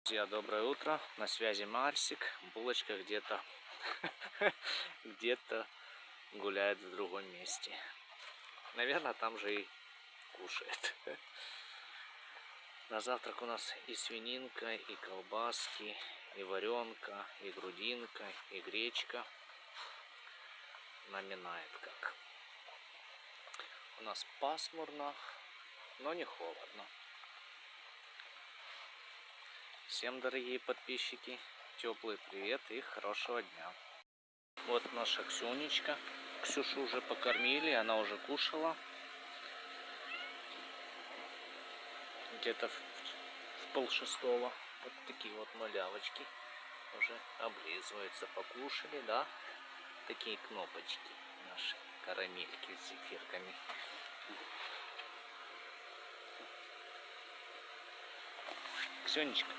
Друзья, доброе утро. На связи Марсик. Булочка где-то где-то гуляет в другом месте. Наверное, там же и кушает. На завтрак у нас и свининка, и колбаски, и варенка, и грудинка, и гречка. Наминает как. У нас пасмурно, но не холодно. Всем, дорогие подписчики, теплый привет и хорошего дня. Вот наша Ксюнечка. Ксюшу уже покормили, она уже кушала. Где-то в 5:30. Вот такие вот малявочки уже облизываются, покушали, да? Такие кнопочки наши, карамельки с зефирками. Ксюнечка,